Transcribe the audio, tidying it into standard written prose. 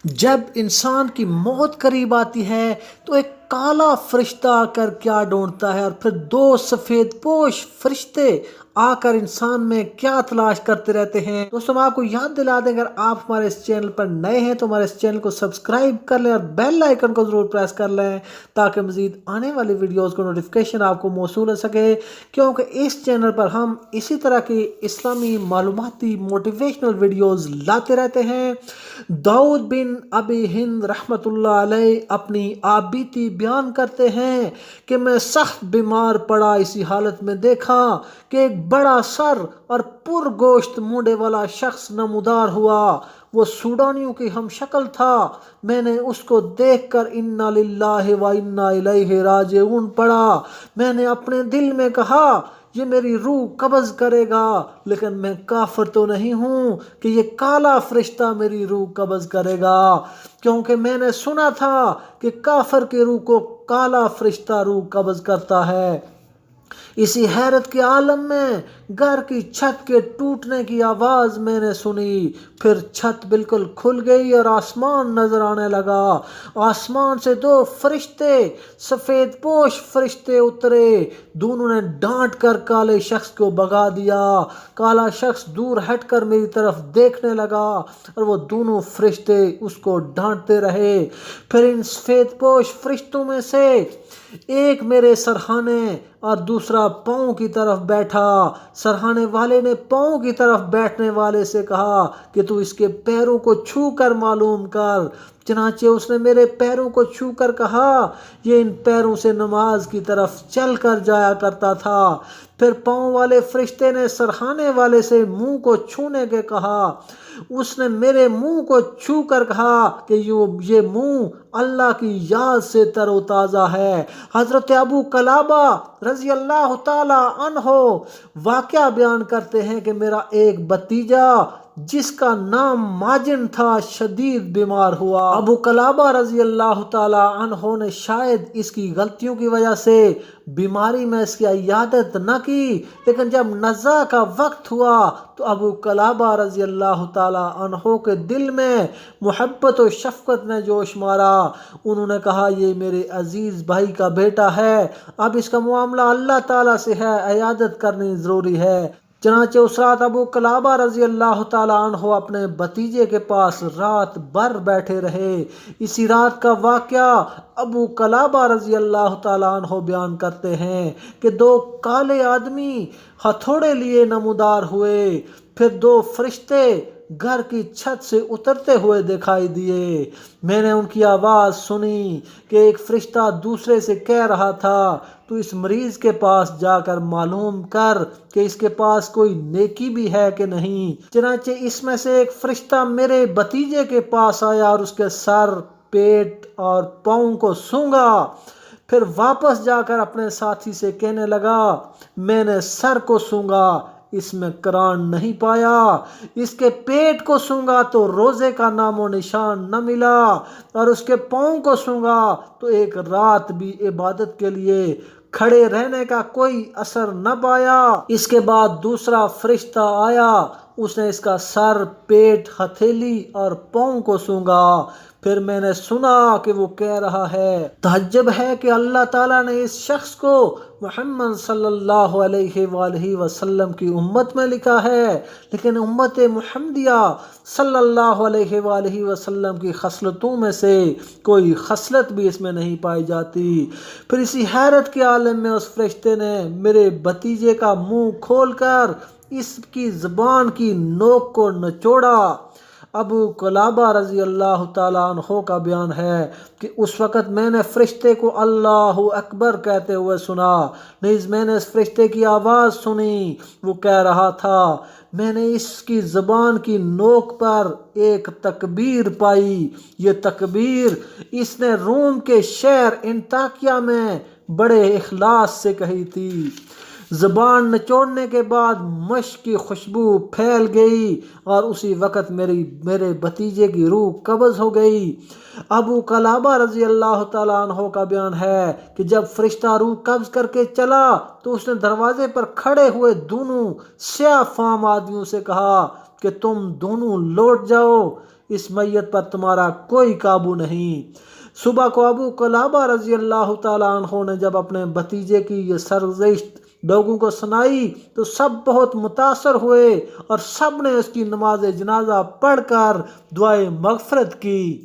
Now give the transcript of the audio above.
جب انسان کی موت قریب آتی ہے تو ایک کالا فرشتہ آ کر کیا ڈھونڈتا ہے، اور پھر دو سفید پوش فرشتے آ کر انسان میں کیا تلاش کرتے رہتے ہیں۔ دوستوں ہم آپ کو یاد دلا دیں، اگر آپ ہمارے اس چینل پر نئے ہیں تو ہمارے اس چینل کو سبسکرائب کر لیں اور بیل آئیکن کو ضرور پریس کر لیں تاکہ مزید آنے والی ویڈیوز کو نوٹیفیکیشن آپ کو موصول ہو سکے، کیونکہ اس چینل پر ہم اسی طرح کی اسلامی معلوماتی موٹیویشنل ویڈیوز لاتے رہتے ہیں۔ داؤد بن ابی ہند رحمۃ اللہ علیہ اپنی آپ بیتی بیان کرتے ہیں کہ میں سخت بیمار پڑا، اسی حالت میں دیکھا کہ ایک بڑا سر اور پر گوشت مونڈے والا شخص نمودار ہوا، وہ سوڈانیوں کی ہم شکل تھا۔ میں نے اس کو دیکھ کر انا للہ و انا الیہ راجعون پڑھا۔ میں نے اپنے دل میں کہا یہ میری روح قبض کرے گا، لیکن میں کافر تو نہیں ہوں کہ یہ کالا فرشتہ میری روح قبض کرے گا، کیونکہ میں نے سنا تھا کہ کافر کی روح کو کالا فرشتہ روح قبض کرتا ہے۔ اسی حیرت کے عالم میں گھر کی چھت کے ٹوٹنے کی آواز میں نے سنی، پھر چھت بالکل کھل گئی اور آسمان نظر آنے لگا۔ آسمان سے دو فرشتے، سفید پوش فرشتے اترے، دونوں نے ڈانٹ کر کالے شخص کو بھگا دیا۔ کالا شخص دور ہٹ کر میری طرف دیکھنے لگا اور وہ دونوں فرشتے اس کو ڈانٹتے رہے۔ پھر ان سفید پوش فرشتوں میں سے ایک میرے سرہانے اور دوسرا پاؤں کی طرف بیٹھا۔ سرہانے والے نے پاؤں کی طرف بیٹھنے والے سے کہا کہ تو اس کے پیروں کو چھو کر معلوم کر۔ چنانچہ اس نے میرے پیروں کو چھو کر کہا، یہ ان پیروں سے نماز کی طرف چل کر جایا کرتا تھا۔ پھر پاؤں والے فرشتے نے سرہانے والے سے منہ کو چھونے کے کہا۔ اس نے میرے منہ کو چھو کر کہا کہ یہ منہ اللہ کی یاد سے تر و تازہ ہے۔ حضرت ابو قلابہ رضی اللہ تعالی عنہ واقعہ بیان کرتے ہیں کہ میرا ایک بھتیجا جس کا نام ماجن تھا شدید بیمار ہوا۔ ابو قلابہ رضی اللہ تعالی عنہ نے شاید اس کی غلطیوں کی وجہ سے بیماری میں اس کی عیادت نہ کی، لیکن جب نزا کا وقت ہوا تو ابو قلابہ رضی اللہ تعالی عنہ کے دل میں محبت و شفقت نے جوش مارا۔ انہوں نے کہا یہ میرے عزیز بھائی کا بیٹا ہے، اب اس کا معاملہ اللہ تعالیٰ سے ہے، عیادت کرنی ضروری ہے۔ چنانچہ اس رات ابو قلابہ رضی اللہ تعالیٰ عنہ اپنے بھتیجے کے پاس رات بھر بیٹھے رہے۔ اسی رات کا واقعہ ابو قلابہ رضی اللہ تعالیٰ عنہ بیان کرتے ہیں کہ دو کالے آدمی ہتھوڑے لیے نمودار ہوئے، پھر دو فرشتے گھر کی چھت سے اترتے ہوئے دکھائی دیے۔ میں نے ان کی آواز سنی کہ ایک فرشتہ دوسرے سے کہہ رہا تھا تو اس مریض کے پاس جا کر معلوم کر کہ اس کے پاس کوئی نیکی بھی ہے کہ نہیں۔ چنانچہ اس میں سے ایک فرشتہ میرے بھتیجے کے پاس آیا اور اس کے سر، پیٹ اور پاؤں کو سونگا، پھر واپس جا کر اپنے ساتھی سے کہنے لگا میں نے سر کو سونگا، اس میں قرآن نہیں پایا، اس کے پیٹ کو سونگا تو روزے کا نام و نشان نہ ملا، اور اس کے پاؤں کو سونگا تو ایک رات بھی عبادت کے لیے کھڑے رہنے کا کوئی اثر نہ پایا۔ اس کے بعد دوسرا فرشتہ آیا، اس نے اس کا سر، پیٹ، ہتھیلی اور پاؤں کو سونگا، پھر میں نے سنا کہ وہ کہہ رہا ہے تعجب ہے کہ اللہ تعالیٰ نے اس شخص کو محمد صلی اللہ علیہ وآلہ وسلم کی امت میں لکھا ہے، لیکن امت محمدیہ صلی اللہ علیہ وآلہ وسلم کی خصلتوں میں سے کوئی خصلت بھی اس میں نہیں پائی جاتی۔ پھر اسی حیرت کے عالم میں اس فرشتے نے میرے بھتیجے کا منہ کھول کر اس کی زبان کی نوک کو نچوڑا۔ ابو قلابہ رضی اللہ تعالیٰ عنہ کا بیان ہے کہ اس وقت میں نے فرشتے کو اللہ اکبر کہتے ہوئے سنا، نیز میں نے اس فرشتے کی آواز سنی، وہ کہہ رہا تھا میں نے اس کی زبان کی نوک پر ایک تکبیر پائی، یہ تکبیر اس نے روم کے شہر انطاکیہ میں بڑے اخلاص سے کہی تھی۔ زبان نچوڑنے کے بعد مشک کی خوشبو پھیل گئی اور اسی وقت میرے بھتیجے کی روح قبض ہو گئی۔ ابو قلابہ رضی اللہ تعالیٰ عنہ کا بیان ہے کہ جب فرشتہ روح قبض کر کے چلا تو اس نے دروازے پر کھڑے ہوئے دونوں سیاہ فام آدمیوں سے کہا کہ تم دونوں لوٹ جاؤ، اس میت پر تمہارا کوئی قابو نہیں۔ صبح کو ابو قلابہ رضی اللہ تعالیٰ عنہ نے جب اپنے بھتیجے کی یہ سرگزشت لوگوں کو سنائی تو سب بہت متاثر ہوئے اور سب نے اس کی نماز جنازہ پڑھ کر دعائے مغفرت کی۔